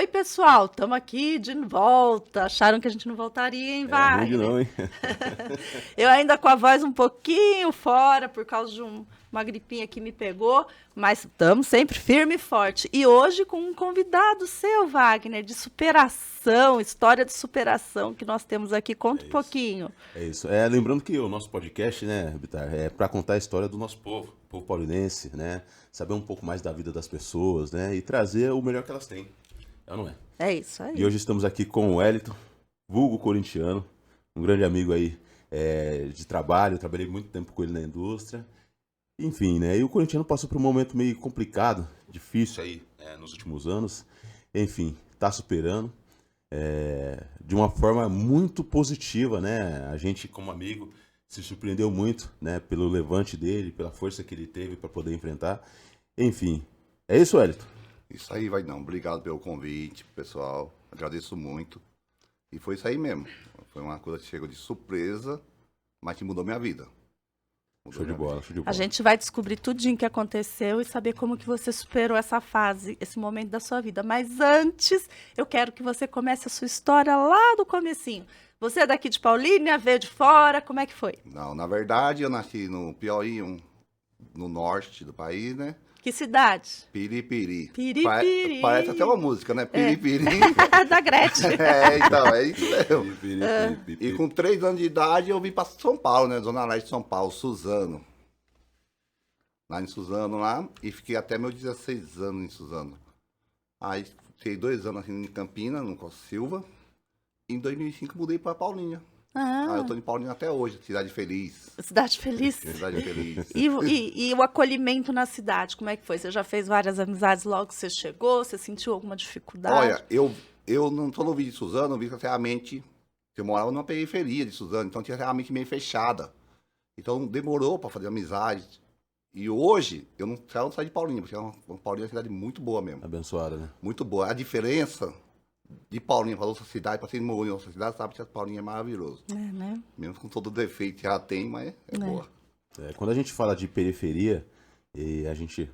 Oi, pessoal, estamos aqui de volta. Acharam que a gente não voltaria, hein, Ruim Wagner? não, hein? Eu ainda com a voz um pouquinho fora, por causa de uma gripinha que me pegou, mas estamos sempre firme e forte. E hoje com um convidado seu, Wagner, de superação, história de superação que nós temos aqui. Conta É um isso. pouquinho. É isso. Lembrando que o nosso podcast, né, Bitar, é para contar a história do nosso povo paulinense, né? Saber um pouco mais da vida das pessoas, né? E trazer o melhor que elas têm. É ou não é? É isso E aí. hoje estamos aqui com o Wellington, vulgo corintiano, um grande amigo aí de trabalho. Eu trabalhei muito tempo com ele na indústria. Enfim, né? E o corintiano passou por um momento meio complicado, difícil aí, nos últimos anos. Enfim, tá superando. De uma forma muito positiva, né? A gente, como amigo, se surpreendeu muito, né? Pelo levante dele, pela força que ele teve para poder enfrentar. Enfim, é isso, Wellington. Isso aí, vai não. Obrigado pelo convite, pessoal. Agradeço muito. E foi isso aí mesmo. Foi uma coisa que chegou de surpresa, mas que mudou minha vida. Mudou Show de minha bola, vida. show de A bola. gente vai descobrir tudinho que aconteceu e saber como que você superou essa fase, esse momento da sua vida. Mas antes, eu quero que você comece a sua história lá do comecinho. Você é daqui de Paulínia, veio de fora, como é que foi? Não, na verdade, eu nasci no Piauí, no norte do país, né? Que cidade? Piripiri. Piripiri. Parece até uma música, né? Piripiri. Da Gretchen. Então, é isso mesmo. Pi. E com 3 anos de idade eu vim para São Paulo, né? Zona Leste de São Paulo, Suzano. Lá em Suzano, lá. E fiquei até meus 16 anos em Suzano. Aí fiquei 2 anos assim em Campinas, no Costa Silva. Em 2005 mudei para Paulínia. Eu tô em Paulínia até hoje, Cidade Feliz. Cidade feliz. Cidade Feliz. E o acolhimento na cidade, como é que foi? Você já fez várias amizades logo que você chegou? Você sentiu alguma dificuldade? Olha, eu não tô no vídeo de Suzano, eu vi que realmente eu morava numa periferia de Suzano, então tinha realmente meio fechada. Então demorou para fazer amizade. E hoje eu não saio de Paulínia, porque Paulínia é uma cidade muito boa mesmo. Abençoada, né? Muito boa. A diferença de Paulínia para outra cidade, para quem morou em outra cidade, sabe que a Paulínia é maravilhoso. É, né? Mesmo com todo o defeito que ela tem, mas é boa. Quando a gente fala de periferia, a gente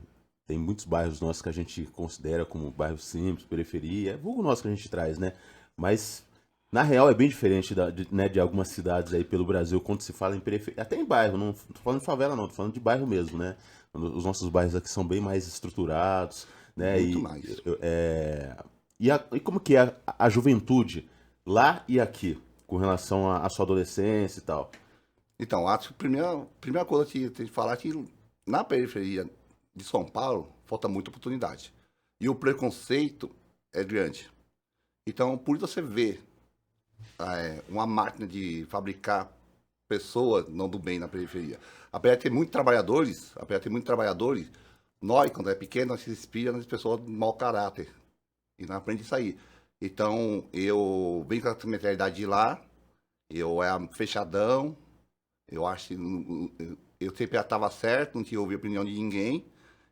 tem muitos bairros nossos que a gente considera como bairros simples, periferia, é vulgo nosso que a gente traz, né? Mas, na real, é bem diferente de algumas cidades aí pelo Brasil, quando se fala em periferia, até em bairro, não tô falando de favela não, tô falando de bairro mesmo, né? Os nossos bairros aqui são bem mais estruturados, né? Muito mais. E como que é a juventude lá e aqui, com relação à sua adolescência e tal? Então, acho que a primeira coisa que tem que falar é que na periferia de São Paulo falta muita oportunidade. E o preconceito é grande. Então, por isso você vê uma máquina de fabricar pessoas não do bem na periferia. Apesar de ter muitos trabalhadores, nós, quando é pequeno, nós se inspira nas pessoas de mau caráter. E não aprende isso aí. Então, eu venho com essa mentalidade de lá, eu era fechadão, eu acho que eu sempre estava certo, não tinha ouvido a opinião de ninguém,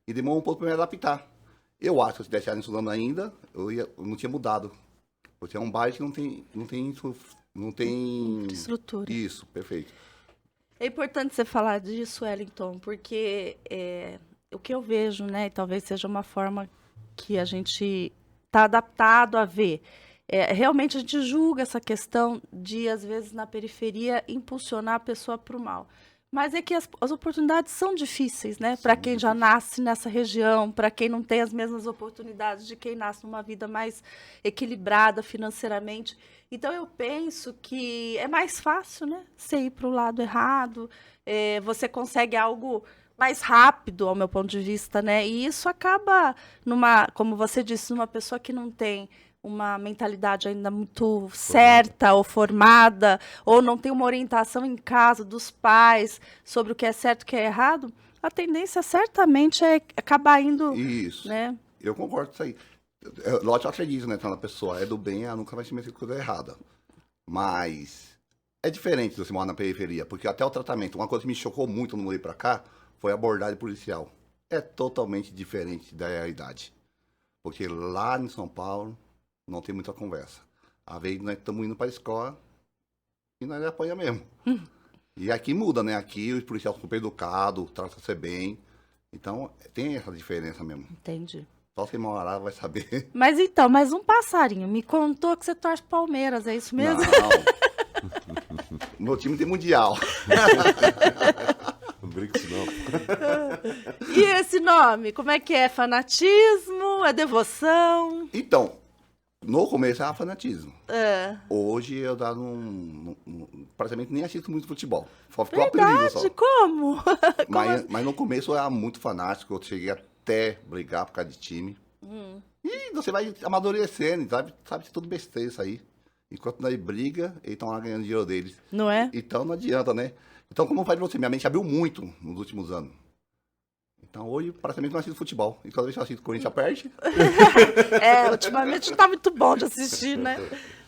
e demorou um pouco para me adaptar. Eu acho que se eu tivesse estudando ainda, eu não tinha mudado. Porque é um bairro que não tem Estrutura. isso, perfeito. É importante você falar disso, Wellington, porque o que eu vejo, né, e talvez seja uma forma que a gente está adaptado a ver. Realmente a gente julga essa questão de, às vezes, na periferia, impulsionar a pessoa para o mal. Mas é que as oportunidades são difíceis, né? Para quem já nasce nessa região, para quem não tem as mesmas oportunidades de quem nasce numa vida mais equilibrada financeiramente. Então, eu penso que é mais fácil, né? Você ir para o lado errado, você consegue algo mais rápido, ao meu ponto de vista, né? E isso acaba como você disse, numa pessoa que não tem uma mentalidade ainda muito certa ou formada, ou não tem uma orientação em casa dos pais sobre o que é certo e o que é errado, a tendência certamente é acabar indo, Isso. né? Eu concordo com isso aí. Lógico, eu acredito, né? Quando a pessoa é do bem, ela nunca vai se meter com coisa errada. Mas é diferente de você morar na periferia, porque até o tratamento, uma coisa que me chocou muito quando mudei pra cá, foi a abordagem policial. É totalmente diferente da realidade. Porque lá em São Paulo, não tem muita conversa. Às vezes nós estamos indo para a escola e nós apanha mesmo. E aqui muda, né? Aqui os policiais são super educados, tratam você bem. Então tem essa diferença mesmo. Entendi. Só quem morar vai saber. Mas então, mais um passarinho. Me contou que você torce Palmeiras, é isso mesmo? Não. Meu time tem mundial. Não brinca isso não. E esse nome? Como é que é? Fanatismo? É devoção? Então, no começo era fanatismo. É. Hoje eu praticamente nem assisto muito futebol. Só ficou o apelido só. Verdade, como? Mas no começo eu era muito fanático, eu cheguei até brigar por causa de time. E você vai amadurecendo, sabe tudo besteira isso aí. Enquanto nós briga, eles estão lá ganhando dinheiro deles. Não é? Então não adianta, né? Então, como eu falei pra você, minha mente abriu muito nos últimos anos. Então hoje praticamente não assisto futebol. E toda vez que eu assisto o Corinthians perde. É, ultimamente não tá muito bom de assistir, né?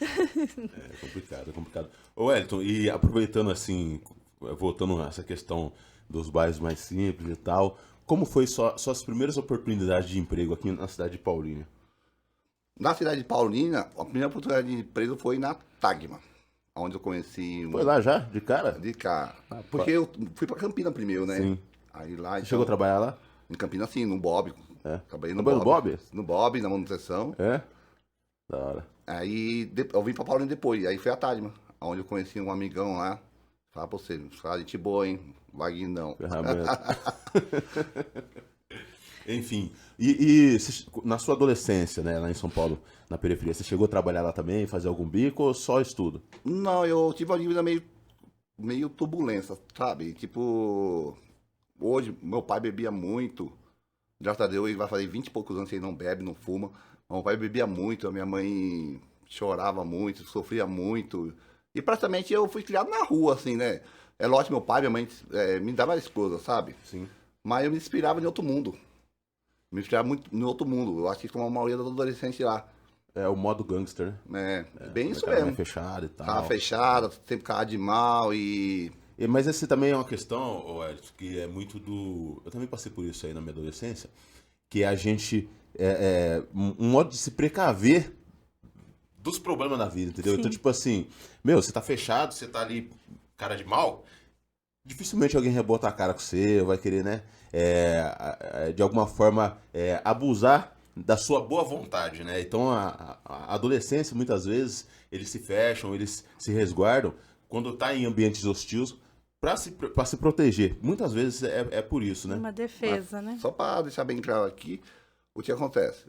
É complicado, é complicado. Ô, Wellington, e aproveitando assim, voltando a essa questão dos bairros mais simples e tal, como foi suas primeiras oportunidades de emprego aqui na cidade de Paulínia? Na cidade de Paulínia, a primeira oportunidade de emprego foi na Tagma, onde eu conheci Foi lá já, de cara? de cara. Porque eu fui pra Campina primeiro, né? Sim. Aí lá, Você chegou a trabalhar lá? em Campina, sim, no Bob. É. Trabalhei no Trabalhou no Bob? No Bob, na manutenção. É? Da hora. Aí eu vim pra Paulínia depois. Aí foi a Tagma, onde eu conheci um amigão lá. Fala pra você, fala gente boa, hein? Vaguinho não. Ferramenta. Enfim, e na sua adolescência, né, lá em São Paulo, na periferia, você chegou a trabalhar lá também, fazer algum bico ou só estudo? Não, eu tive uma vida meio turbulência, sabe? Tipo, hoje meu pai bebia muito. Graças a Deus ele vai fazer 20 e poucos anos que ele não bebe, não fuma. Meu pai bebia muito, a minha mãe chorava muito, sofria muito. E praticamente eu fui criado na rua, assim, né? É lógico, meu pai e minha mãe me davam as coisas, sabe? Sim. Mas eu me inspirava em outro mundo. Me inspirava muito em outro mundo. Eu acho que como a maioria dos adolescentes lá. É o modo gangster, né? Bem isso Cara mesmo. mais fechado e tal. Tava fechada, sempre cara de mal e... Mas esse também é uma questão, ô Elton, que é muito do... Eu também passei por isso aí na minha adolescência, que a gente... um modo de se precaver dos problemas da vida, entendeu? Sim. Então, tipo assim, você tá fechado, você tá ali, cara de mal, dificilmente alguém rebota a cara com você, vai querer, né? De alguma forma, abusar da sua boa vontade, né? Então, a adolescência, muitas vezes, eles se fecham, eles se resguardam quando tá em ambientes hostis para se proteger. Muitas vezes é por isso, né? Uma defesa, né? Só para deixar bem claro aqui, o que acontece?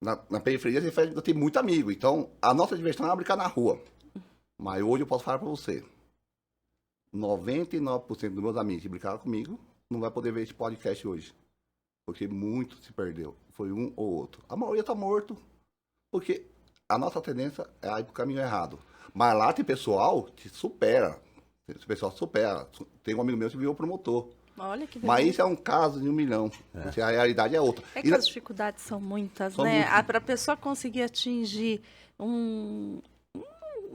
Na periferia eu tenho muito amigo, então a nossa diversão é brincar na rua. Mas hoje eu posso falar para você, 99% dos meus amigos que brincaram comigo não vai poder ver esse podcast hoje. Porque muito se perdeu. Foi um ou outro. A maioria tá morto. Porque a nossa tendência é ir pro caminho errado. Mas lá tem pessoal que supera. Esse pessoal supera. Tem um amigo meu que virou promotor. Olha que Mas beleza. isso é um caso de 1 milhão. Porque a realidade é outra. É que as dificuldades são muitas, São né? muitas. Para a pessoa conseguir atingir uma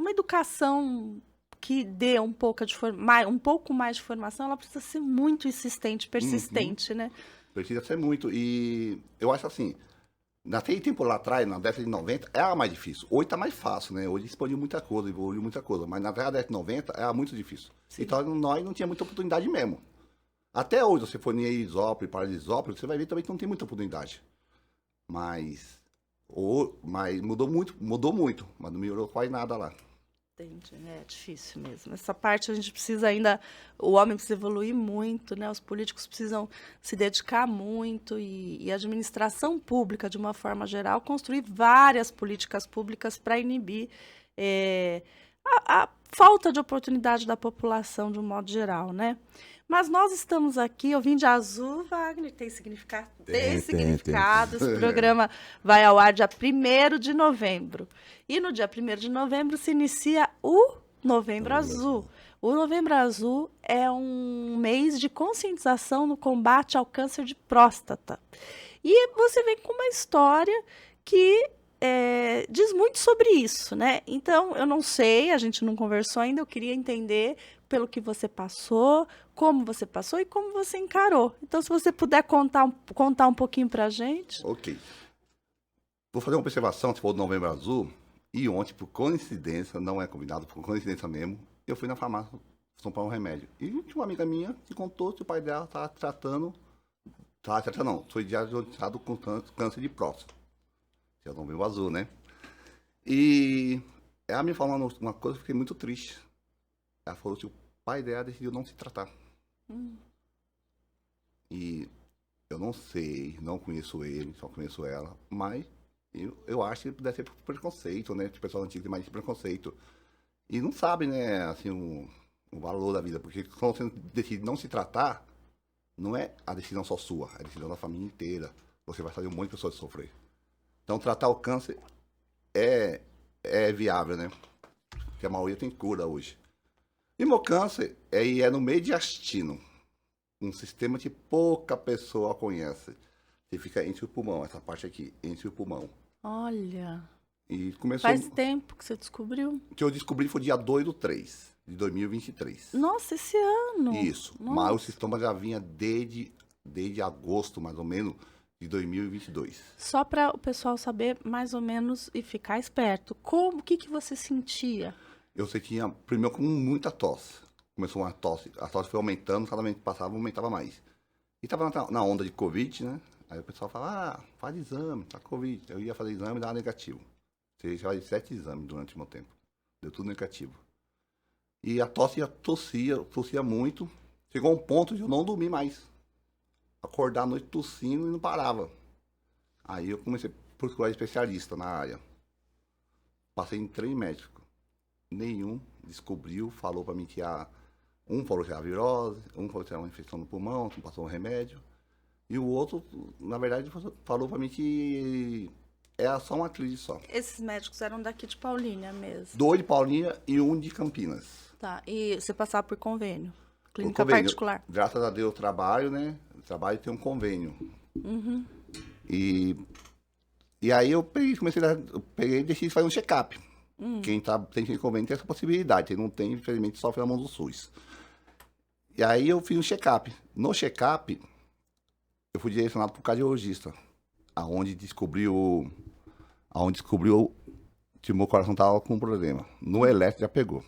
educação que dê um pouco mais de formação, ela precisa ser muito insistente, persistente, né? Precisa ser muito. E eu acho assim, naquele tempo lá atrás, na década de 90, era mais difícil. Hoje tá mais fácil, né? Hoje expandiu muita coisa, evoluiu muita coisa. Mas na década de 90 era muito difícil. Sim. Então nós não tinha muita oportunidade mesmo. Até hoje, se você for em Isópolis, Paraisópolis, você vai ver também que não tem muita oportunidade. Mas mudou muito. Mas não melhorou quase nada lá. Entendi, é difícil mesmo. Essa parte a gente precisa ainda, o homem precisa evoluir muito, né? Os políticos precisam se dedicar muito e a administração pública, de uma forma geral, construir várias políticas públicas para inibir a falta de oportunidade da população de um modo geral, né? Mas nós estamos aqui, eu vim de azul, Wagner, tem significado? Tem significado. Esse programa vai ao ar dia 1º de novembro. E no dia 1º de novembro se inicia o Novembro Azul. O Novembro Azul é um mês de conscientização no combate ao câncer de próstata. E você vem com uma história que diz muito sobre isso, né? Então, eu não sei, a gente não conversou ainda, eu queria entender pelo que você passou, como você passou e como você encarou. Então, se você puder contar um pouquinho pra gente. Ok. Vou fazer uma observação, se for do Novembro Azul, e ontem, por coincidência, não é combinado, por coincidência mesmo, eu fui na farmácia comprar um remédio. E tinha uma amiga minha que contou que o pai dela estava tratando Tá, certo, não. Foi diagnosticado com câncer de próstata. Que é o novembro azul, né? E ela me falou uma coisa, eu fiquei muito triste. Ela falou que o pai dela decidiu não se tratar. E eu não sei, não conheço ele, só conheço ela, mas eu acho que deve ser por preconceito, né? O pessoal antigo tem mais esse preconceito. E não sabe, né, assim, o valor da vida. Porque quando você decide não se tratar, não é a decisão só sua, é a decisão da família inteira. Você vai fazer um monte de pessoas sofrer. Então, tratar o câncer é viável, né? Porque a maioria tem cura hoje. E meu câncer é no mediastino, um sistema que pouca pessoa conhece. Que fica entre o pulmão, essa parte aqui, entre o pulmão. Olha, E começou. faz tempo que você descobriu. Que eu descobri foi dia 2/3 de 2023. Nossa, esse ano. Isso. Nossa. Mas o sintoma já vinha desde agosto, mais ou menos, de 2022. Só para o pessoal saber mais ou menos e ficar esperto. O que você sentia? Eu sentia, primeiro, com muita tosse. Começou uma tosse, a tosse foi aumentando, cada vez que passava, aumentava mais. E tava na onda de Covid, né? Aí o pessoal falava, faz exame, tá Covid. Eu ia fazer exame e dava negativo. Você já faz 7 exames durante o meu tempo. Deu tudo negativo. E a tosse tossia muito. Chegou um ponto de eu não dormir mais. Acordar à noite tossindo e não parava. Aí eu comecei a procurar especialista na área. Passei em 3 médicos. Nenhum descobriu, falou pra mim que um falou que era virose, um falou que era uma infecção no pulmão, que passou um remédio. E o outro, na verdade, falou pra mim que era só uma crise só. Esses médicos eram daqui de Paulínia mesmo. 2 de Paulinha e 1 de Campinas. Tá. E você passava por convênio? Por Clínica convênio. particular? Graças a Deus eu trabalho, né? Trabalho e tem um convênio. E aí eu peguei e decidi fazer um check-up. Quem tem convênio tem essa possibilidade. Quem não tem, infelizmente, sofre na mão do SUS. E aí eu fiz um check-up. No check-up, eu fui direcionado para o cardiologista, aonde descobriu que o meu coração estava com um problema. No eletro já pegou.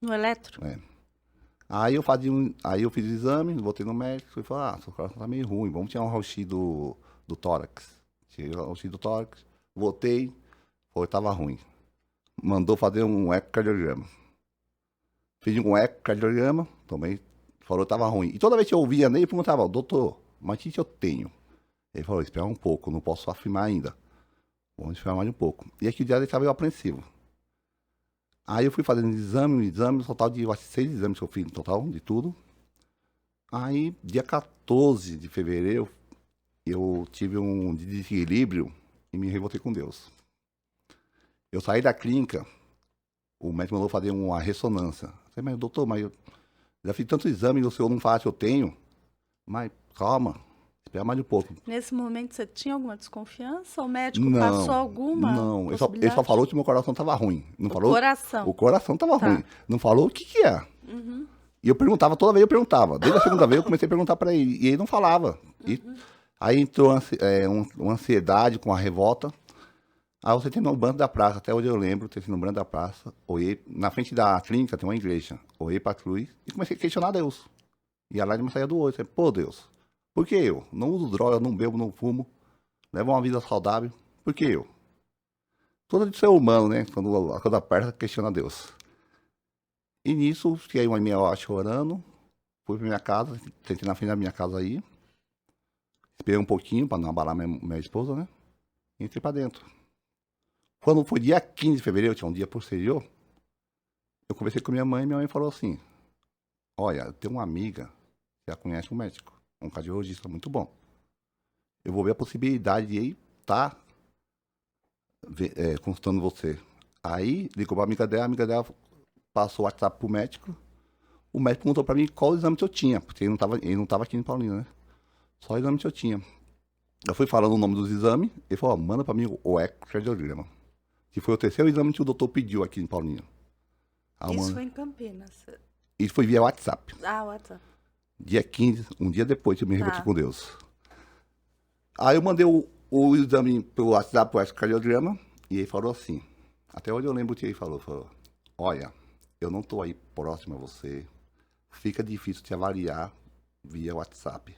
No eletro? É. Aí eu fiz o exame, voltei no médico e falei, seu coração tá meio ruim, vamos tirar um raio-x do tórax. Tirei o raio-x do tórax, voltei, tava ruim. Mandou fazer um ecocardiograma. Fiz um ecocardiograma, também falou que tava ruim. E toda vez que eu ouvia nele, eu perguntava, doutor, mas o que eu tenho? Ele falou, espera um pouco, não posso afirmar ainda. Vamos esperar mais um pouco. E aqui o dia ele estava meio apreensivo. Aí eu fui fazendo exame, total de 6 exames que eu fiz no total, de tudo. Aí, dia 14 de fevereiro, eu tive um desequilíbrio e me revoltei com Deus. Eu saí da clínica, o médico mandou fazer uma ressonância. Eu falei, mas doutor, eu já fiz tantos exames e o senhor não fala que eu tenho. Mas calma, espera mais um pouco. Nesse momento você tinha alguma desconfiança? O médico passou alguma? Não, ele só falou que meu coração estava ruim. Não falou? Coração. O coração estava ruim. Não falou o que é. E eu perguntava, toda vez eu perguntava. Desde a segunda vez eu comecei a perguntar para ele. E ele não falava. E aí entrou uma ansiedade com a revolta. Aí eu sentei no banco da praça, até hoje eu lembro, sentei no banco da praça, olhei, na frente da clínica tem uma igreja, olhei para a cruz e comecei a questionar Deus. E a lágrima saía do olho, falei, pô Deus, por que eu? Não uso droga, não bebo, não fumo, levo uma vida saudável, por que eu? Todo de ser humano, né, quando a coisa aperta, questiona Deus. E nisso, fiquei uma meia hora chorando, fui para minha casa, sentei na frente da minha casa aí, esperei um pouquinho para não abalar minha esposa, né, e entrei para dentro. Quando foi dia 15 de fevereiro, tinha um dia posterior, eu conversei com minha mãe falou assim, olha, eu tenho uma amiga que já conhece um médico, um cardiologista muito bom. Eu vou ver a possibilidade de ele estar consultando você. Aí, ligou para a amiga dela passou o WhatsApp pro médico, o médico perguntou para mim qual exame que eu tinha, porque ele não tava aqui em Paulínia, né? Só o exame que eu tinha. Eu fui falando o nome dos exames, ele falou, manda para mim o ecocardiograma. Que foi o terceiro exame que o doutor pediu aqui em Paulínia. Isso foi em Campinas? Isso foi via WhatsApp. WhatsApp. Dia 15, um dia depois que eu me revoltei com Deus. Aí eu mandei o exame pelo WhatsApp, o ecocardiograma, e ele falou assim, até hoje eu lembro o que ele falou, olha, eu não estou aí próximo a você, fica difícil te avaliar via WhatsApp,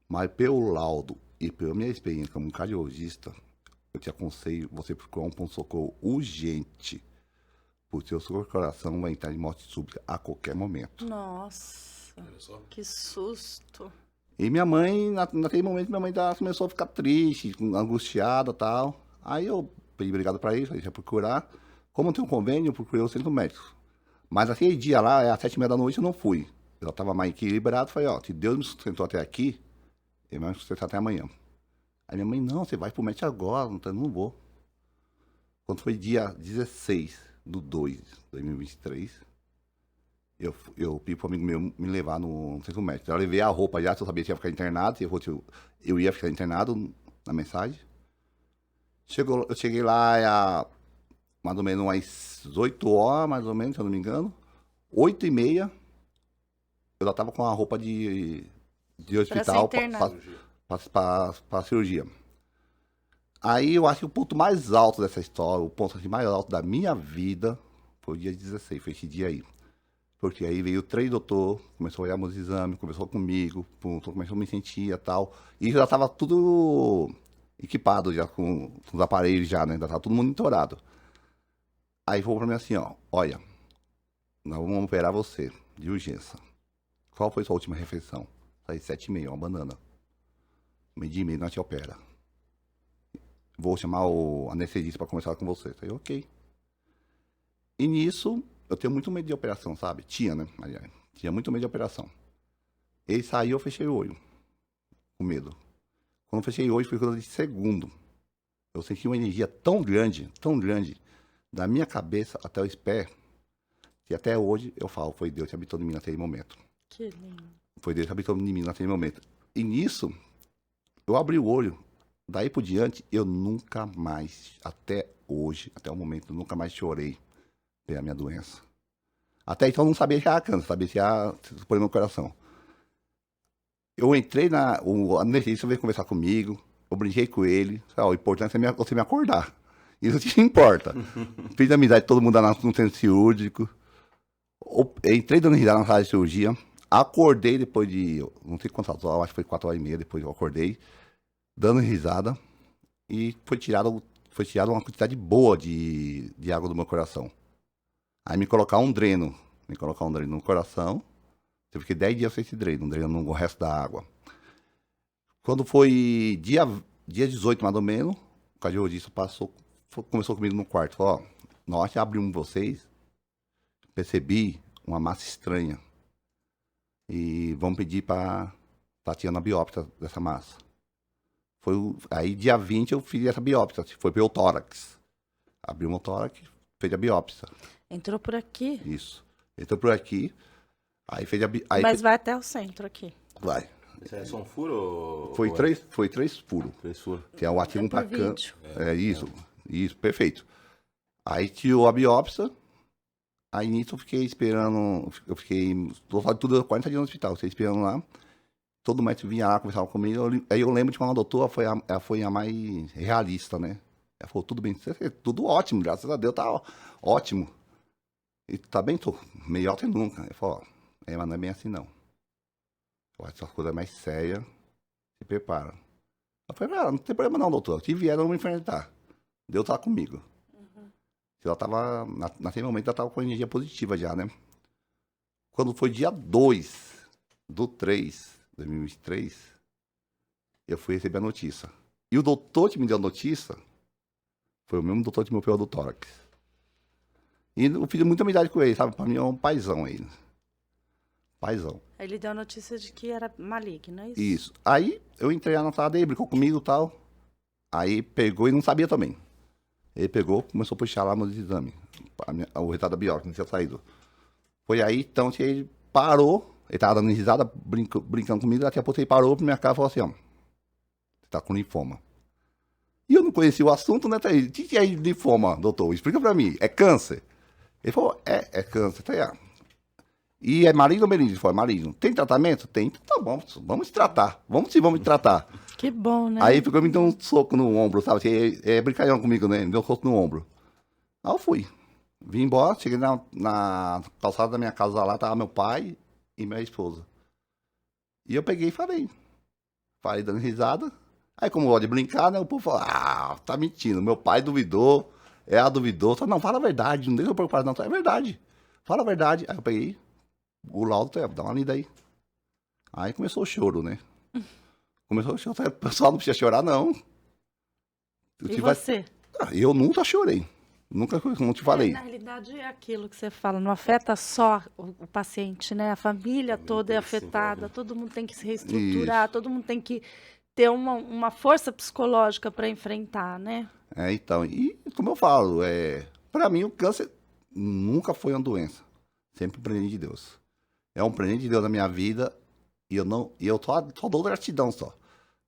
Mas pelo laudo e pela minha experiência como cardiologista, eu te aconselho você procurar um ponto-socorro urgente, porque o seu coração vai entrar em morte súbita a qualquer momento. Nossa, que susto. E minha mãe, naquele momento, minha mãe começou a ficar triste, angustiada e tal. Aí eu pedi obrigado pra ele, falei, já procurar. Como eu tenho um convênio, eu procurei o centro médico. Mas aquele dia lá, às 7h30 da noite, eu não fui. Eu tava mais equilibrado, falei, ó, se Deus me sustentou até aqui, ele vai me sustentar até amanhã. Aí minha mãe, não, você vai pro médico agora, não vou. Quando foi dia 16/2/2023, eu pedi pro amigo meu me levar no centro médico. Eu levei a roupa já, se eu sabia que ia ficar internado, eu ia ficar internado na mensagem. Eu cheguei lá mais ou menos umas 8 horas, mais ou menos, se eu não me engano. 8h30, eu já tava com a roupa de hospital para cirurgia. Aí eu acho que o ponto mais alto dessa história, o ponto assim, mais alto da minha vida, foi o dia 16, foi esse dia aí. Porque aí veio 3 doutores, começou a olhar meus exames, começou comigo, começou a me sentir e tal. E já tava tudo equipado já com os aparelhos já, né? Já tava tudo monitorado. Aí falou pra mim assim, ó, olha, nós vamos operar você, de urgência. Qual foi sua última refeição? Falei, 7h30, uma banana. 12h30 nós te opera. Vou chamar o anestesista pra conversar com você. Falei, ok. E nisso, eu tenho muito medo de operação, sabe? Tinha, né? Aliás, tinha muito medo de operação. Ele saiu, eu fechei o olho. Com medo. Quando eu fechei o olho, foi coisa de segundo. Eu senti uma energia tão grande, da minha cabeça até os pés, que até hoje eu falo, foi Deus que habitou em mim naquele momento. Que lindo. Foi Deus que habitou em mim naquele momento. E nisso, eu abri o olho. Daí por diante, eu nunca mais, até hoje, até o momento, eu nunca mais chorei pela minha doença. Até então eu não sabia que era câncer, sabia que era problema no coração. Eu entrei o anestesista veio conversar comigo, eu brinquei com ele, falei, o importante é você me acordar. Isso te importa. Fiz amizade com todo mundo lá no centro cirúrgico. Entrei dando risada na sala de cirurgia. Acordei depois de, não sei quantas horas, acho que foi 4h30 depois eu acordei, dando risada. E foi tirada uma quantidade boa de água do meu coração. Aí me colocar um dreno no coração. Eu fiquei 10 dias sem esse dreno, drenando o resto da água. Quando foi dia 18, mais ou menos, o cardiologista começou comigo no quarto. Falou, ó, nós abrimos vocês, percebi uma massa estranha. E vamos pedir para tirar a biópsia dessa massa. Aí dia 20 eu fiz essa biópsia, foi pelo tórax. Abriu o tórax, fez a biópsia. Entrou por aqui? Isso. Entrou por aqui, aí fez a biópsia. Mas vai até o centro aqui. Vai. Isso é só um furo ou... Foi 3 furos. 3 furos. Tem o ativo pra por canto. vídeo. Isso, perfeito. Aí tirou a biópsia, aí nisso eu fiquei esperando, tudo 40 dias no hospital, eu fiquei esperando lá. Todo médico vinha lá, conversava comigo, aí eu lembro de uma doutora, ela foi a mais realista, né? Ela falou, tudo bem, tudo ótimo, graças a Deus, tá ótimo. E tá bem, tô melhor que nunca. Ele falou, mas não é bem assim não. Essa coisa é mais séria, se prepara. Eu falei, não tem problema não, doutor. Se vier, eu vou me enfrentar. Deus tá comigo. Ela tava, naquele momento, ela tava com energia positiva já, né? Quando foi dia 2/3/2023, eu fui receber a notícia. E o doutor que me deu a notícia foi o mesmo doutor que me operou do tórax. E eu fiz muita amizade com ele, sabe? Pra mim é um paizão ele. Paizão. Ele deu a notícia de que era maligno, é isso? Isso. Aí eu entrei lá na sala dele, brincou comigo e tal. Aí pegou e não sabia também. Ele pegou, começou a puxar lá meus exames. O resultado da biópsia, não tinha saído. Foi aí, então, que ele parou. Ele tava dando risada, brincando comigo. Daqui a pouco ele parou pra minha cara e falou assim, ó. Você tá com linfoma. E eu não conhecia o assunto, né, Thaís? O que é linfoma, doutor? Explica pra mim. É câncer? Ele falou, é câncer, tá aí. E é maligno ou benigno? Ele falou, é maligno. Tem tratamento? Tem. Então tá bom, vamos tratar. Vamos tratar. Que bom, né? Aí ficou me dando um soco no ombro, sabe? É brincalhão comigo, né? Me deu um soco no ombro. Aí eu fui. Vim embora, cheguei na calçada da minha casa lá, tava meu pai e minha esposa. E eu peguei e falei. pai dando risada. Aí, como eu gosto de brincar, né? O povo fala, tá mentindo. Meu pai duvidou, ela duvidou. Só, não, fala a verdade, não deixa eu preocupar, não. É verdade. Fala a verdade. Aí eu peguei o laudo, dá uma lida aí. Aí começou o choro, né? Começou o choro. O pessoal não precisa chorar, não. E você? Eu nunca chorei. Nunca, como te falei. Na realidade, é aquilo que você fala, não afeta só o paciente, né? A família toda é afetada, todo mundo tem que se reestruturar, todo mundo tem que ter uma força psicológica para enfrentar, né? Então, e como eu falo, para mim o câncer nunca foi uma doença. Sempre um presente de Deus. É um presente de Deus na minha vida e eu só dou gratidão só.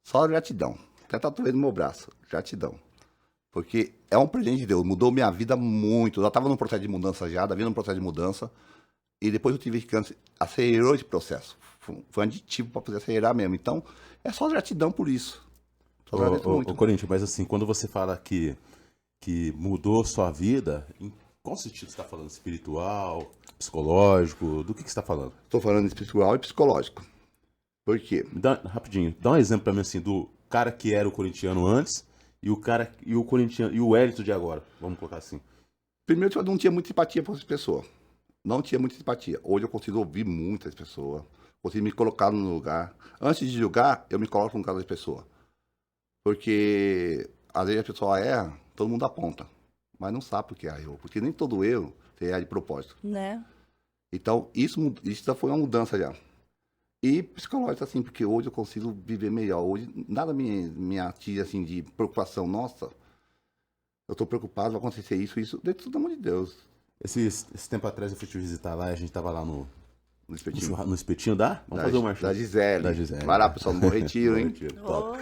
Só gratidão. Até tatuei no meu braço. Gratidão. Porque é um presente de Deus, mudou minha vida muito. Eu já estava num processo de mudança já, havia num processo de mudança. E depois eu tive câncer, acelerou esse processo. Foi um aditivo para poder acelerar mesmo. Então, é só gratidão por isso. Só agradeço muito. Ô, Corinthians, mas assim, quando você fala que mudou sua vida, em qual sentido você está falando? Espiritual, psicológico? Do que você está falando? Estou falando espiritual e psicológico. Por quê? Rapidinho, dá um exemplo para mim assim, do cara que era o corintiano antes e o corintiano e o Wellington de agora. Vamos colocar assim. Primeiro, eu não tinha muita simpatia por essa pessoa. Não tinha muita simpatia. Hoje eu consigo ouvir muitas pessoas. Consigo me colocar no lugar. Antes de julgar, eu me coloco no lugar das pessoas. Porque às vezes a pessoa erra, todo mundo aponta. Mas não sabe por que errou. Porque nem todo erro você erra de propósito. Né? Então, isso já foi uma mudança já. E psicológico, assim, porque hoje eu consigo viver melhor. Hoje nada me atinge, assim, de preocupação. Nossa, eu tô preocupado, vai acontecer isso. Dentro do amor de Deus. Esse tempo atrás eu fui te visitar lá, a gente tava lá no espetinho. No espetinho da? Vamos fazer uma da Gisele. Da Gisele. Vai lá, pessoal, no Bom Retiro, hein? Top.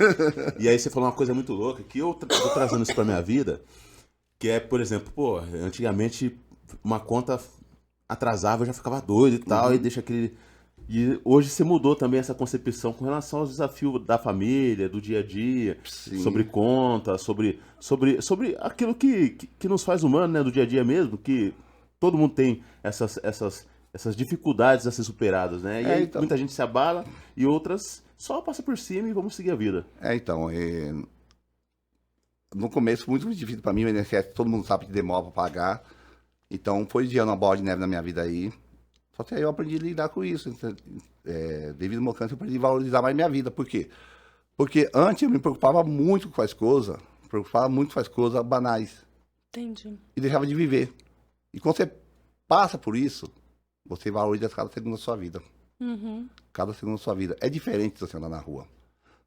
E aí você falou uma coisa muito louca, que eu tô trazendo isso pra minha vida, que é, por exemplo, pô, antigamente uma conta atrasava, eu já ficava doido e tal, e deixa aquele... E hoje você mudou também essa concepção com relação aos desafios da família, do dia a dia, Sim. sobre conta, sobre aquilo que nos faz humanos, né, do dia a dia mesmo, que todo mundo tem essas dificuldades a ser superadas, né? E aí então. muita gente se abala e outras só passa por cima e vamos seguir a vida. No começo, muito difícil para mim, o INSS, todo mundo sabe que demora para pagar. Então, foi dia uma bola de neve na minha vida aí. Só que aí eu aprendi a lidar com isso. Devido ao meu câncer, eu aprendi a valorizar mais minha vida. Por quê? Porque antes eu me preocupava muito com as coisas, banais. Entendi. E deixava de viver. E quando você passa por isso, você valoriza cada segundo da sua vida. Uhum. Cada segundo da sua vida. É diferente de você andar na rua.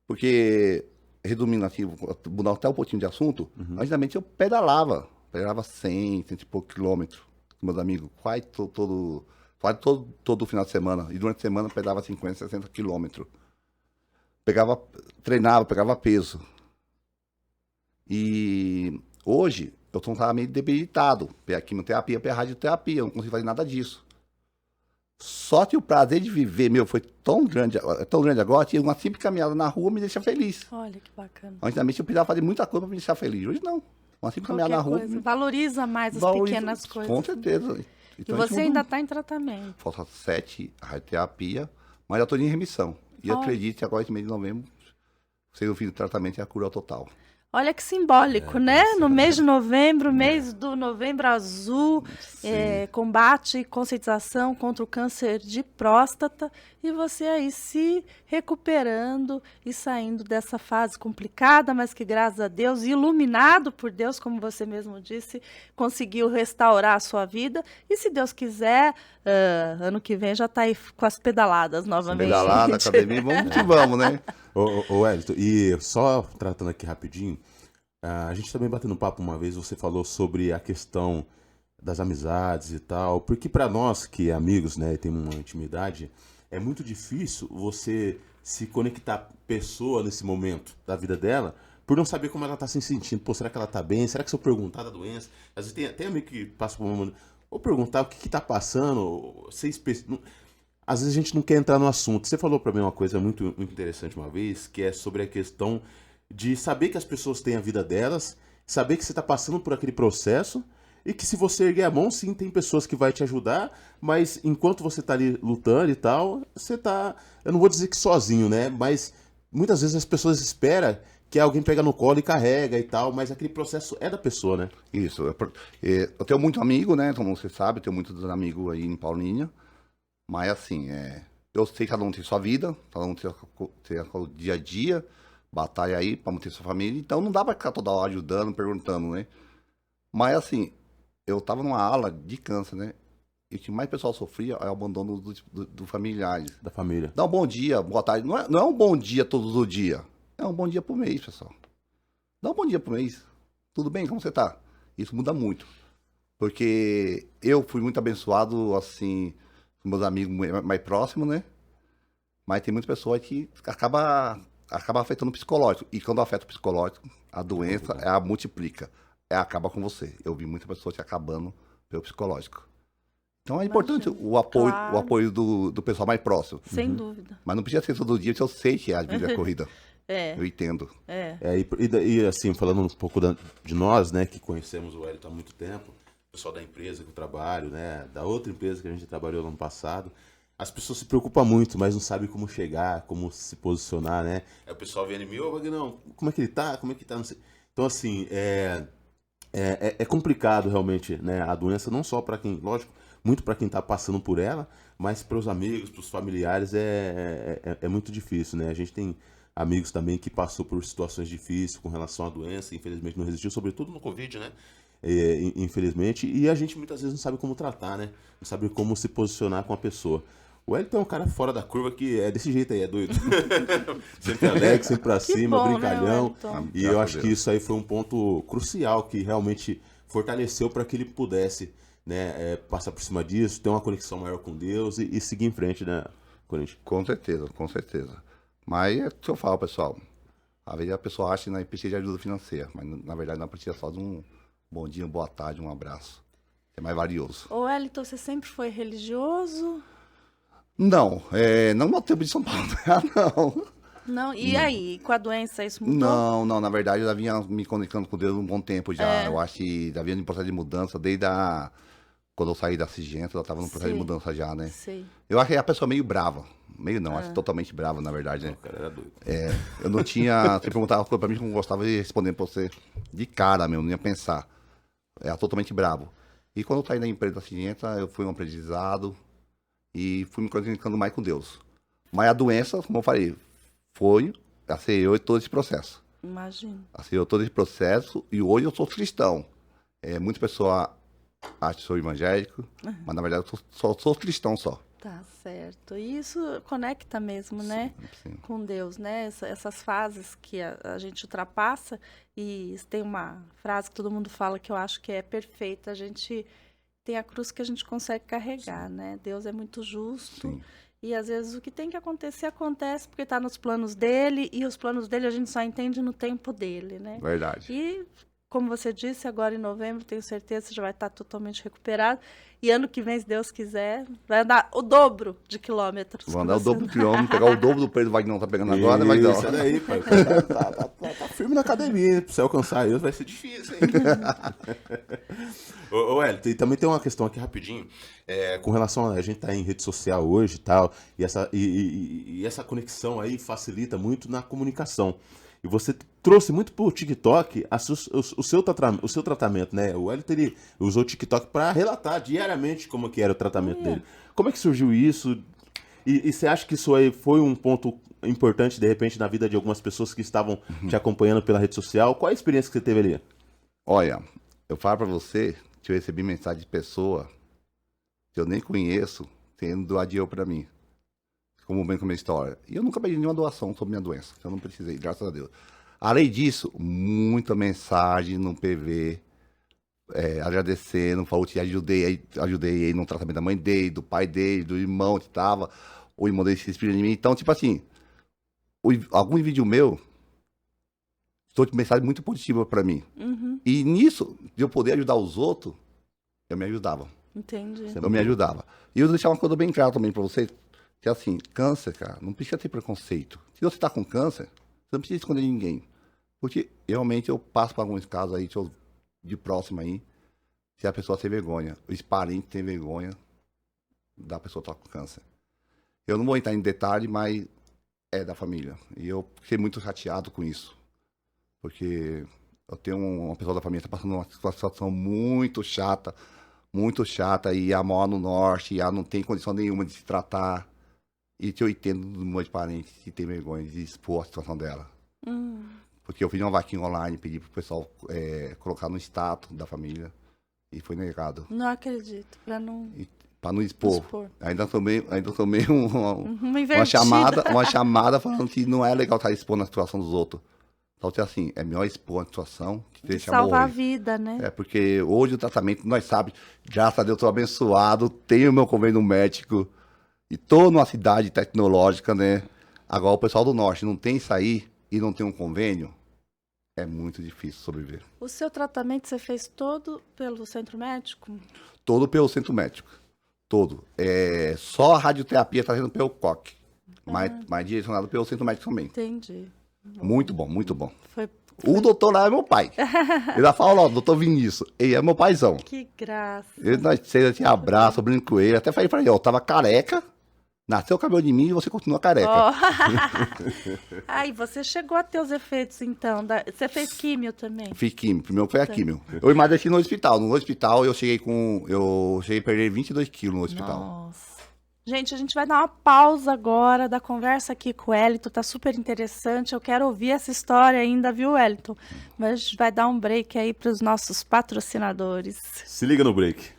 Porque, resumindo assim, mudar até um pouquinho de assunto, antigamente eu pedalava 100 e poucos quilômetros com meus amigos, quase todo final de semana. E durante a semana eu pedalava 50, 60 quilômetros. Treinava, pegava peso. E hoje eu estou meio debilitado. Pela quimioterapia, pela radioterapia, eu não consigo fazer nada disso. Só que o prazer de viver, foi tão grande agora, que uma simples caminhada na rua me deixa feliz. Olha que bacana. Antigamente eu precisava fazer muita coisa para me deixar feliz. Hoje não. Uma simples caminhada na rua. Valoriza mais as pequenas coisas. Com certeza. Então, e você ainda está em tratamento. Falta 7, a radioterapia, mas já estou em remissão. E eu acredito que agora, esse mês de novembro, sendo o fim do tratamento, é a cura total. Olha que simbólico, né? No mês de novembro, mês do Novembro Azul, combate e conscientização contra o câncer de próstata, e você aí se recuperando e saindo dessa fase complicada, mas que, graças a Deus, iluminado por Deus, como você mesmo disse, conseguiu restaurar a sua vida. E se Deus quiser, ano que vem já está aí com as pedaladas novamente. Pedalada, academia, vamos que vamos, né? Ô Wellington, e só tratando aqui rapidinho, a gente também batendo papo uma vez, você falou sobre a questão das amizades e tal, porque para nós que é amigos, né, e tem uma intimidade, é muito difícil você se conectar à pessoa nesse momento da vida dela, por não saber como ela tá se sentindo. Pô, será que ela tá bem? Será que se eu perguntar da doença? Às vezes tem amigo que passa por um momento, ou perguntar o que tá passando, às vezes a gente não quer entrar no assunto. Você falou para mim uma coisa muito, muito interessante uma vez, que é sobre a questão de saber que as pessoas têm a vida delas, saber que você está passando por aquele processo e que se você erguer a mão, sim, tem pessoas que vai te ajudar, mas enquanto você está ali lutando e tal, você tá, eu não vou dizer que sozinho, né, mas muitas vezes as pessoas esperam que alguém pega no colo e carrega e tal, mas aquele processo é da pessoa, né? Isso. Eu tenho muito amigo, né? Como você sabe, eu tenho muitos amigos aí em Paulínia. Mas assim, eu sei que cada um tem sua vida, cada um tem o dia a dia, batalha aí pra manter sua família. Então não dá pra ficar toda hora ajudando, perguntando, né? Mas assim, eu tava numa ala de câncer, né? E o que mais o pessoal sofria é o abandono do familiares. Da família. Dá um bom dia, boa tarde. Não é um bom dia todos os dias. É um bom dia por mês, pessoal. Dá um bom dia por mês. Tudo bem? Como você tá? Isso muda muito. Porque eu fui muito abençoado, assim, com meus amigos mais próximos, né? Mas tem muitas pessoas que acaba afetando o psicológico. E quando afeta o psicológico, a doença multiplica. Acaba com você. Eu vi muitas pessoas se acabando pelo psicológico. Então é importante o apoio, Claro. o apoio do pessoal mais próximo. Sem dúvida. Mas não precisa ser todo dia, porque eu sei que a vida é corrida. É, Eu entendo. é. E assim, falando um pouco de nós, né, que conhecemos o Wellington há muito tempo, o pessoal da empresa que eu trabalho, né, da outra empresa que a gente trabalhou no ano passado, as pessoas se preocupam muito, mas não sabem como chegar, como se posicionar, né? Aí o pessoal vem em mim, ô Vagnão, como é que ele tá? Como é que tá? Não sei. Então, assim, é complicado realmente, né, a doença, não só para quem, lógico, muito para quem está passando por ela, mas para os amigos, para os familiares é muito difícil, né? A gente tem amigos também que passou por situações difíceis com relação à doença, infelizmente não resistiu, sobretudo no Covid, né? Infelizmente, e a gente muitas vezes não sabe como tratar, né? Não sabe como se posicionar com a pessoa. O Wellington é um cara fora da curva que é desse jeito aí, é doido. Sempre alegre, sempre pra Que cima, bom, né, brincalhão. Wellington? E eu acho que isso aí foi um ponto crucial que realmente fortaleceu para que ele pudesse, né, passar por cima disso, ter uma conexão maior com Deus e seguir em frente, né, Corinthians? Com certeza, com certeza. Mas é o que eu falo, pessoal. Às vezes a pessoa acha que não precisa de ajuda financeira, mas na verdade não precisa só de um bom dia, boa tarde, um abraço. É mais valioso. Ô, Wellington, você sempre foi religioso? Não, não no tempo de São Paulo. Não. Não? E aí, com a doença, isso mudou? Não, na verdade eu já vinha me conectando com Deus um bom tempo já. Eu acho que já vinha em processo de mudança desde quando eu saí da Sigenta, eu estava no processo de Sei. mudança já, né? Sei. Eu achei a pessoa meio brava. Meio não, acho totalmente brava, na verdade, né? O cara era doido. Eu não tinha. Você perguntava uma coisa pra mim que eu não gostava de responder pra você de cara mesmo, não ia pensar. Era totalmente bravo. E quando eu saí da empresa da Sigenta, eu fui um aprendizado e fui me conectando mais com Deus. Mas a doença, como eu falei, acelerou todo esse processo. Imagino. Acelerou todo esse processo e hoje eu sou cristão. Muita pessoa acha que sou evangélico, mas na verdade eu sou cristão só. Tá certo. E isso conecta mesmo, né? Sim. Com Deus, né? Essas fases que a gente ultrapassa. E tem uma frase que todo mundo fala que eu acho que é perfeita. A gente tem a cruz que a gente consegue carregar, né? Deus é muito justo. Sim. E às vezes o que tem que acontecer, acontece porque está nos planos dele. E os planos dele a gente só entende no tempo dele, né? Verdade. E, como você disse, agora em novembro, tenho certeza que você já vai estar totalmente recuperado. E ano que vem, se Deus quiser, vai andar o dobro de quilômetros. Vou que andar o você dobro do anda. quilômetro, pegar o dobro do peso do Vagnão tá pegando agora, mas não. Isso daí, pai. Tá firme na academia. Pra você alcançar isso vai ser difícil, hein? Ô, Wellington, e também tem uma questão aqui rapidinho. Com relação a gente tá em rede social hoje e tal, e essa conexão aí facilita muito na comunicação. E você trouxe muito pro TikTok o seu tratamento, né? O Wellington, ele usou o TikTok para relatar diariamente como que era o tratamento dele. Como é que surgiu isso? E você acha que isso aí foi um ponto importante, de repente, na vida de algumas pessoas que estavam te acompanhando pela rede social? Qual a experiência que você teve ali? Olha, eu falo pra você que eu recebi mensagem de pessoa que eu nem conheço, tendo doado pra mim. Como bem com a minha história. E eu nunca pedi nenhuma doação sobre minha doença. Eu não precisei, graças a Deus. Além disso, muita mensagem no PV, agradecendo, falou que ajudei ele no tratamento da mãe dele, do pai dele, do irmão que estava, o irmão dele se inspira em mim. Então, tipo assim, algum vídeo meu, trouxe mensagem muito positiva pra mim. Uhum, E nisso, de eu poder ajudar os outros, eu me ajudava. entendi. Eu me ajudava. E eu vou deixar uma coisa bem clara também pra você, que é assim, câncer, cara, não precisa ter preconceito. Se você tá com câncer, você não precisa esconder ninguém. Porque realmente eu passo por alguns casos aí, de próximo aí, se a pessoa tem vergonha, os parentes têm vergonha da pessoa que tá com câncer. Eu não vou entrar em detalhe, mas é da família. E eu fiquei muito chateado com isso. Porque eu tenho uma pessoa da família que está passando uma situação muito chata, e ela mora no norte, e ela não tem condição nenhuma de se tratar. E eu entendo dos meus parentes que tem vergonha de expor a situação dela. Porque eu fiz uma vaquinha online, pedi pro pessoal colocar no status da família, e foi negado. Não acredito, para não Para não expor. Ainda tomei uma uma chamada falando que não é legal estar expondo a situação dos outros. Então, assim, é melhor expor a situação que de deixar salvar a morrer. vida, né? É, porque hoje o tratamento, nós sabemos, graças a Deus, estou abençoado, tenho meu convênio médico, e estou numa cidade tecnológica, né? Agora, o pessoal do norte não tem isso aí e não tem um convênio, é muito difícil sobreviver. O seu tratamento você fez todo pelo centro médico? Todo pelo centro médico. Todo. Só a radioterapia está sendo pelo COC, mas direcionado pelo centro médico também. Entendi. Muito bom, muito bom. Foi O doutor lá é meu pai. Ele já fala, ó, doutor Vinícius, ele é meu paizão. que graça. Ele, nós te abraça, eu brinco com ele. Até falei pra ele, ó, eu tava careca, nasceu o cabelo de mim e você continua careca. Ó. Aí, você chegou a ter os efeitos, então. Você fez químio também? Fiz químio, primeiro foi a químio. Eu emagreci no hospital. No hospital eu cheguei a perder 22 quilos no hospital. Nossa. Gente, a gente vai dar uma pausa agora da conversa aqui com o Wellington, tá super interessante. Eu quero ouvir essa história ainda, viu, Wellington? Mas a gente vai dar um break aí para os nossos patrocinadores. Se liga no break.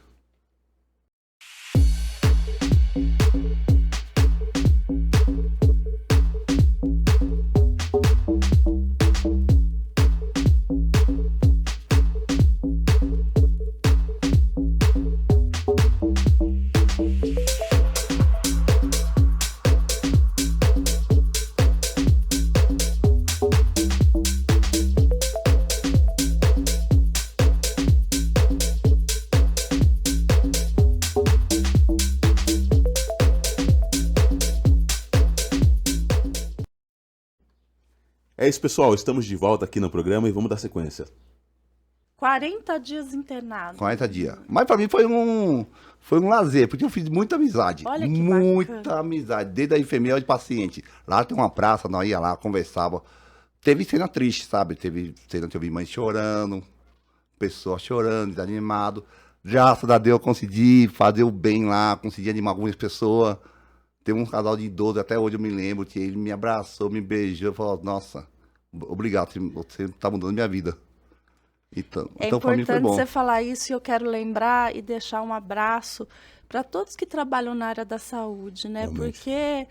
É isso, pessoal. Estamos de volta aqui no programa e vamos dar sequência. 40 dias internado. 40 dias. Mas pra mim foi um lazer, porque eu fiz muita amizade. Olha que muita bacana. amizade, desde a enfermeira de paciente. Lá tem uma praça, nós ia lá, conversava. Teve cena triste, sabe? Teve cena que eu vi mãe chorando, pessoas chorando, desanimado. Graças a Deus eu consegui fazer o bem lá, consegui animar algumas pessoas. Teve um casal de idosos, até hoje eu me lembro, que ele me abraçou, me beijou, falou, nossa, obrigado, você tá mudando minha vida. Então pra mim foi importante bom. você falar isso e eu quero lembrar e deixar um abraço para todos que trabalham na área da saúde, né? Realmente. Porque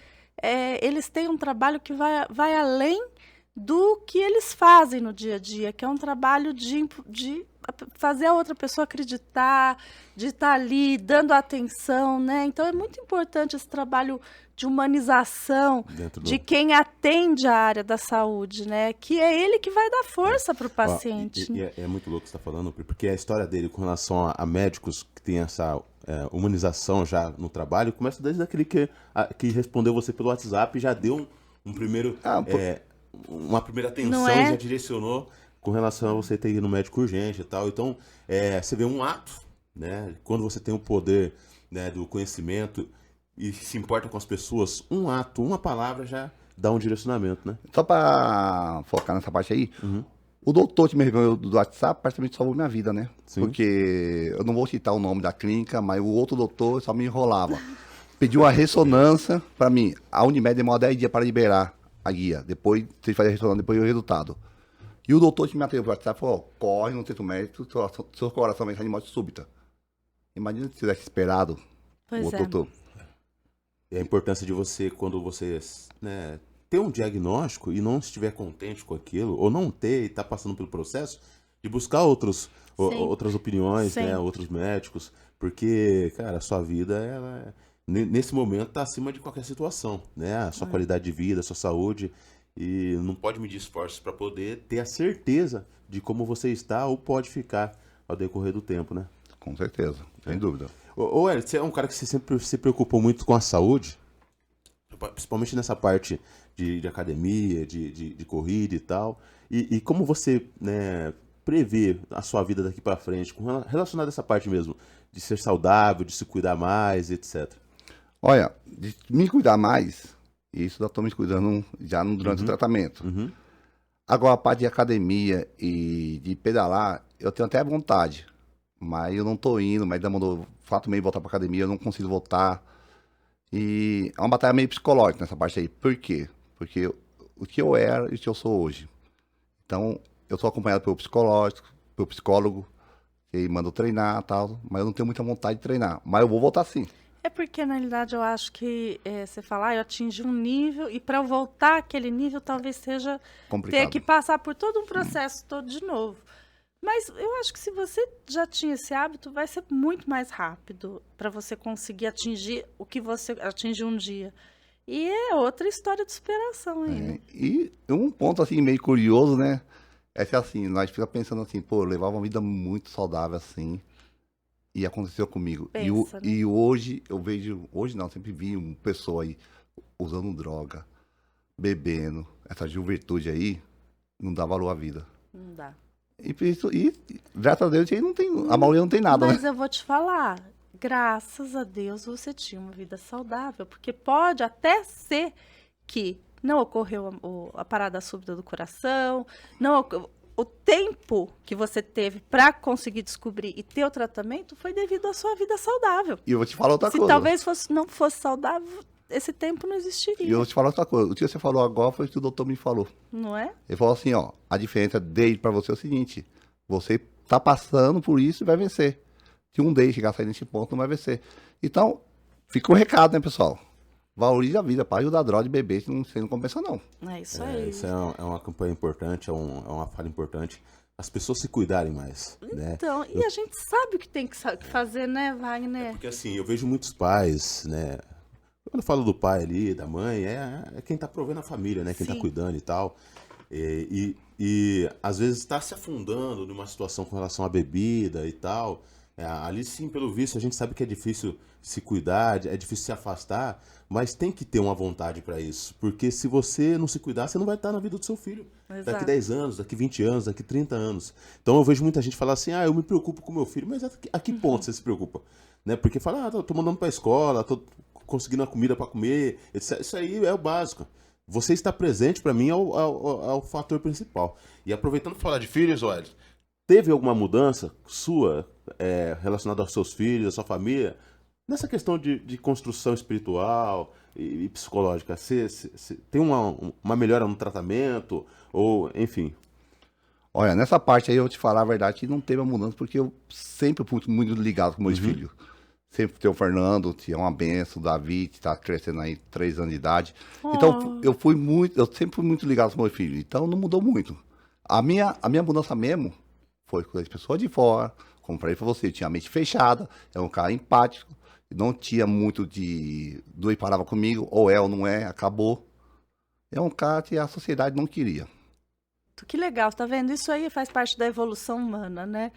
eles têm um trabalho que vai além do que eles fazem no dia a dia, que é um trabalho de fazer a outra pessoa acreditar, de estar ali dando atenção, né? Então é muito importante esse trabalho de humanização Dentro do- de quem atende a área da saúde, né? Que é ele que vai dar força para o Ó, paciente. e é muito louco o que você está falando, porque a história dele com relação a médicos que tem essa humanização já no trabalho começa desde aquele que respondeu você pelo WhatsApp e já deu um primeiro, uma primeira atenção, Não é? já direcionou com relação a você ter ido no médico urgente e tal. Então, você vê um ato, né? Quando você tem o poder, né, do conhecimento e se importa com as pessoas, um ato, uma palavra já dá um direcionamento, né? Só pra focar nessa parte aí, o doutor que me revelou do WhatsApp praticamente salvou minha vida, né? Sim. Porque eu não vou citar o nome da clínica, mas o outro doutor só me enrolava. Pediu uma ressonância pra mim. A Unimed demora 10 dias para liberar a guia. Depois vocês fazem a ressonância, depois o resultado. E o doutor que me atendeu pelo WhatsApp falou, ó, corre no centro médico, seu coração vai entrar em morte súbita. Imagina se tivesse esperado Pois o outro é. doutor. E a importância de você, quando você, né, ter um diagnóstico e não estiver contente com aquilo, ou não ter e estar passando pelo processo, de buscar outras opiniões, né, Sempre. outros médicos, porque, cara, a sua vida, ela, nesse momento, está acima de qualquer situação, né? A sua qualidade de vida, a sua saúde, e não pode medir esforços para poder ter a certeza de como você está ou pode ficar ao decorrer do tempo, né? Com certeza, sem dúvida. Ô, Hélio, você é um cara que sempre se preocupou muito com a saúde, principalmente nessa parte de academia, de corrida e tal. E como você, né, prevê a sua vida daqui pra frente, relacionado a essa parte mesmo, de ser saudável, de se cuidar mais, etc. Olha, de me cuidar mais, Isso eu tô me cuidando já durante o tratamento. Uhum. Agora, a parte de academia e de pedalar, eu tenho até vontade. Mas eu não tô indo, mas demorou 4 meses voltar pra academia, eu não consigo voltar. E é uma batalha meio psicológica nessa parte aí. Por quê? Porque o que eu era e o que eu sou hoje. Então, eu sou acompanhado pelo psicólogo, que manda eu treinar e tal, mas eu não tenho muita vontade de treinar. Mas eu vou voltar sim. É porque, na realidade, eu acho que você fala, eu atingi um nível, e para eu voltar àquele nível, talvez seja ter Complicado. que passar por todo um processo todo de novo. Mas eu acho que se você já tinha esse hábito, vai ser muito mais rápido para você conseguir atingir o que você atingiu um dia. E é outra história de superação ainda. E um ponto assim meio curioso, né? É que assim, nós fica pensando assim, pô, eu levava uma vida muito saudável assim, e aconteceu comigo. Pensa, né? E hoje eu vejo, hoje não, sempre vi uma pessoa aí usando droga, bebendo, essa juventude aí, não dá valor à vida. Não dá. E graças a Deus aí não tem, a maioria não tem nada, Mas né? eu vou te falar, graças a Deus você tinha uma vida saudável, porque pode até ser que não ocorreu a parada súbita do coração, não, o tempo que você teve para conseguir descobrir e ter o tratamento foi devido à sua vida saudável. E eu vou te falar outra Se coisa. talvez não fosse saudável, esse tempo não E existiria, eu vou te falar outra coisa. O que você falou agora foi o que o doutor me falou. não é? Ele falou assim, ó, a diferença dele pra você é o seguinte, você tá passando por isso e vai vencer. Se um dia chegar a sair nesse ponto, não vai vencer. Então, fica o recado, né, pessoal? Valorize a vida, para ajudar a droga de bebê, você não compensa, não. É isso aí. Isso é uma campanha importante, é uma fala importante. As pessoas se cuidarem mais, né? Então, e a gente sabe o que tem que fazer, né, Wagner? Porque assim, eu vejo muitos pais, né? Quando eu falo do pai ali, da mãe, é quem tá provendo a família, né? Quem tá Sim. cuidando e tal. E às vezes está se afundando numa situação com relação à bebida e tal. Ali sim, pelo visto, a gente sabe que é difícil se cuidar, é difícil se afastar, mas tem que ter uma vontade para isso. Porque se você não se cuidar, você não vai estar na vida do seu filho. Daqui Exato. 10 anos, daqui 20 anos, daqui 30 anos. Então eu vejo muita gente falar assim, eu me preocupo com meu filho, mas a que ponto você se preocupa? Né? Porque fala, tô mandando para a escola, tô conseguindo a comida para comer, isso aí é o básico. Você estar presente, para mim, é o fator principal. E aproveitando para falar de filhos, olha, teve alguma mudança sua relacionada aos seus filhos, à sua família, nessa questão de construção espiritual e psicológica? Você tem uma melhora no tratamento? Ou, enfim. Olha, nessa parte aí eu vou te falar a verdade que não teve uma mudança, porque eu sempre fui muito ligado com meus filhos. Sempre tem o Fernando, tinha uma benção, o Davi, que tá crescendo aí 3 anos de idade. Então, eu sempre fui muito ligado com meus filhos. Então, não mudou muito. A minha mudança mesmo foi com as pessoas de fora, como falei pra você, tinha a mente fechada, é um cara empático, não tinha muito de dois parava comigo, ou é ou não é, acabou. É um cara que a sociedade não queria. Que legal, tá vendo? Isso aí faz parte da evolução humana, né?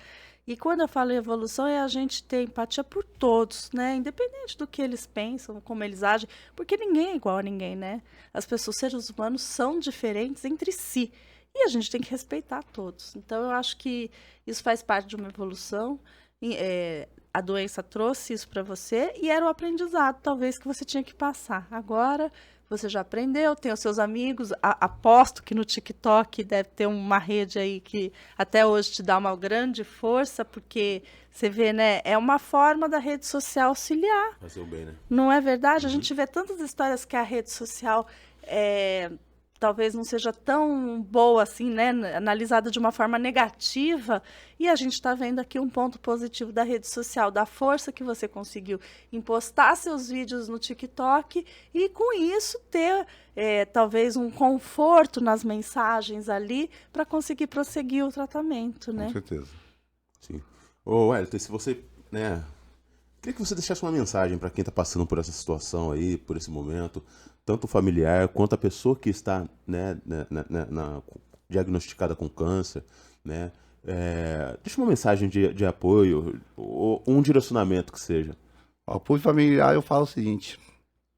E quando eu falo em evolução, é a gente ter empatia por todos, né? Independente do que eles pensam, como eles agem, porque ninguém é igual a ninguém, né? As pessoas, seres humanos, são diferentes entre si. E a gente tem que respeitar todos. Então, eu acho que isso faz parte de uma evolução. A doença trouxe isso para você e era o aprendizado, talvez, que você tinha que passar. Agora, você já aprendeu, tem os seus amigos. Aposto que no TikTok deve ter uma rede aí que até hoje te dá uma grande força, porque você vê, né? É uma forma da rede social auxiliar. Fazer o bem, né? Não é verdade? A gente vê tantas histórias que a rede social talvez não seja tão boa assim, né? Analisada de uma forma negativa. E a gente está vendo aqui um ponto positivo da rede social, da força que você conseguiu em postar seus vídeos no TikTok e, com isso, ter talvez um conforto nas mensagens ali para conseguir prosseguir o tratamento, né? Com certeza. Sim. Ô, Wellington, se você, né, queria que você deixasse uma mensagem para quem está passando por essa situação aí, por esse momento, tanto o familiar quanto a pessoa que está, né, diagnosticada com câncer, né? Deixa uma mensagem de apoio, ou um direcionamento que seja. O apoio familiar, eu falo o seguinte: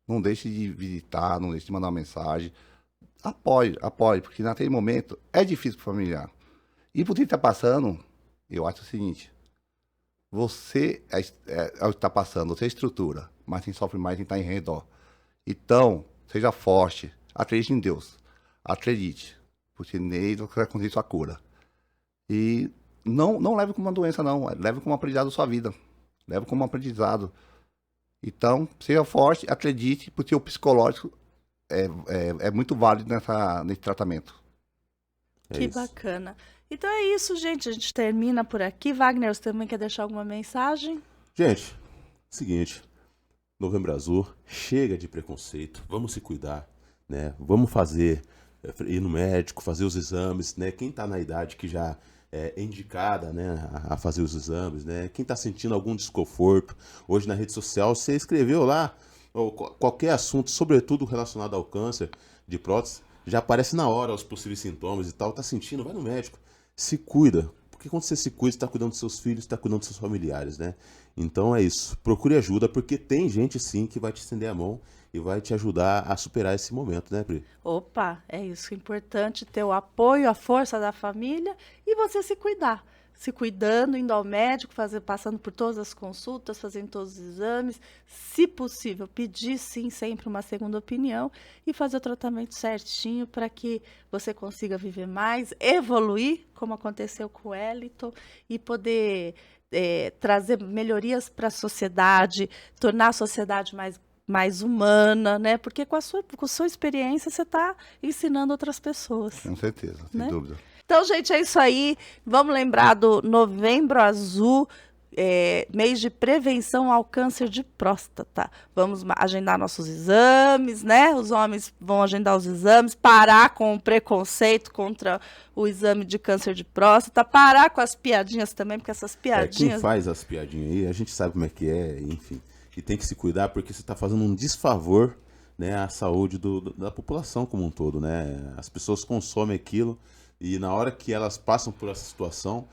não deixe de visitar, não deixe de mandar uma mensagem. Apoie, porque naquele momento é difícil para o familiar. E por que está passando, eu acho o seguinte: você é o que está passando, você é estrutura, mas quem sofre mais é quem está em redor. Então, seja forte, acredite em Deus. Acredite, porque nele você vai conseguir sua cura. E não leve como uma doença, não. Leve como um aprendizado da sua vida. Leve como um aprendizado. Então, seja forte, acredite, porque o psicológico é muito válido nesse tratamento. Que bacana. Então é isso, gente. A gente termina por aqui. Wagner, você também quer deixar alguma mensagem? Gente, seguinte, Novembro Azul, chega de preconceito, vamos se cuidar, né? Vamos ir no médico, fazer os exames, né? Quem tá na idade que já é indicada, né, a fazer os exames, né? Quem tá sentindo algum desconforto, hoje na rede social, você escreveu lá, ou qualquer assunto, sobretudo relacionado ao câncer de próstata, já aparece na hora os possíveis sintomas e tal, tá sentindo, vai no médico, se cuida, porque quando você se cuida, você tá cuidando dos seus filhos, tá cuidando dos seus familiares, né? Então é isso, procure ajuda, porque tem gente sim que vai te estender a mão e vai te ajudar a superar esse momento, né, Pri? Opa, é isso. É importante ter o apoio, a força da família e você se cuidar. Se cuidando, indo ao médico, passando por todas as consultas, fazendo todos os exames. Se possível, pedir sim sempre uma segunda opinião e fazer o tratamento certinho para que você consiga viver mais, evoluir, como aconteceu com o Wellington, e poder trazer melhorias para a sociedade, tornar a sociedade mais humana, né? Porque com a sua experiência você está ensinando outras pessoas. Com certeza, sem né? dúvida. Então, gente, é isso aí. Vamos lembrar do Novembro Azul, mês de prevenção ao câncer de próstata. Vamos agendar nossos exames, né? Os homens vão agendar os exames, parar com o preconceito contra o exame de câncer de próstata, parar com as piadinhas também, porque essas piadinhas... Quem faz as piadinhas aí, a gente sabe como é que é, enfim. E tem que se cuidar porque você está fazendo um desfavor, né, à saúde da população como um todo, né? As pessoas consomem aquilo e na hora que elas passam por essa situação,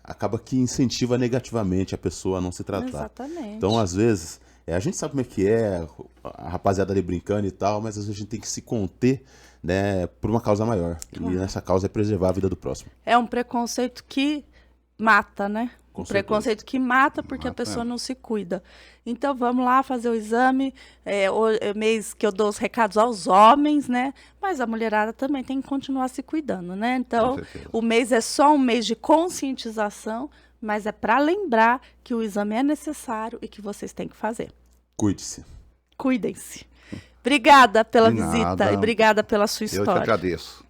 acaba que incentiva negativamente a pessoa a não se tratar. Exatamente. Então, às vezes, a gente sabe como é que é, a rapaziada ali brincando e tal, mas às vezes a gente tem que se conter, né, por uma causa maior. Claro. E nessa causa é preservar a vida do próximo. É um preconceito que mata, né? Com Um preconceito que mata porque a pessoa não se cuida. Então, vamos lá fazer o exame. É mês que eu dou os recados aos homens, né? Mas a mulherada também tem que continuar se cuidando, né? Então, o mês é só um mês de conscientização, mas é para lembrar que o exame é necessário e que vocês têm que fazer. Cuide-se. Cuidem-se. Obrigada pela De visita nada. e obrigada pela sua Eu história. que agradeço.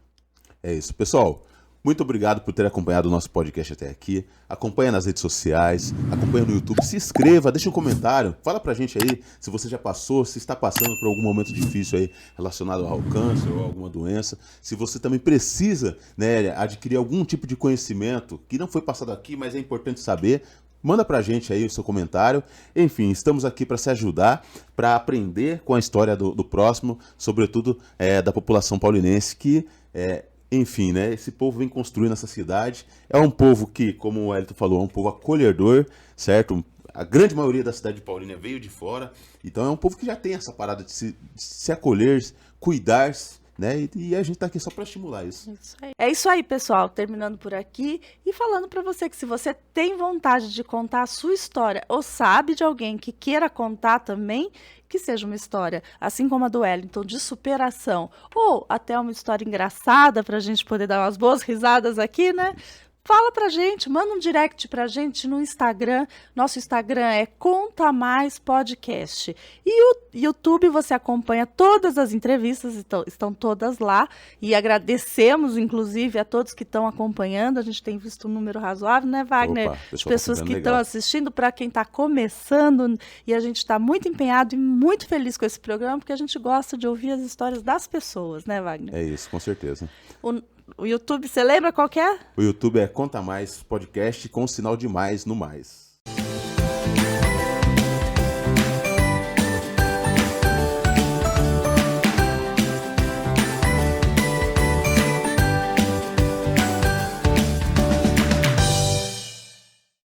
É isso, pessoal. Muito obrigado por ter acompanhado o nosso podcast até aqui. Acompanha nas redes sociais, acompanha no YouTube, se inscreva, deixa um comentário, fala pra gente aí se você já passou, se está passando por algum momento difícil aí relacionado ao câncer ou alguma doença. Se você também precisa, né, adquirir algum tipo de conhecimento que não foi passado aqui, mas é importante saber, manda pra gente aí o seu comentário. Enfim, estamos aqui para se ajudar, para aprender com a história do próximo, sobretudo da população paulinense que enfim, né? Esse povo vem construindo essa cidade. É um povo que, como o Wellington falou, é um povo acolhedor, certo? A grande maioria da cidade de Paulínia veio de fora. Então é um povo que já tem essa parada de se acolher, cuidar, né? E a gente tá aqui só para estimular isso. É isso aí, pessoal. Terminando por aqui e falando para você que se você tem vontade de contar a sua história ou sabe de alguém que queira contar também, que seja uma história, assim como a do Wellington, de superação, ou até uma história engraçada para a gente poder dar umas boas risadas aqui, né? Fala pra gente, manda um direct pra gente no Instagram. Nosso Instagram é Conta Mais Podcast. E o YouTube você acompanha todas as entrevistas, estão todas lá. E agradecemos, inclusive, a todos que estão acompanhando. A gente tem visto um número razoável, né, Wagner? De pessoas que estão assistindo, para quem está começando. E a gente está muito empenhado e muito feliz com esse programa, porque a gente gosta de ouvir as histórias das pessoas, né, Wagner? É isso, com certeza. O YouTube, você lembra qual que é? O YouTube é Conta Mais Podcast com sinal de mais no mais.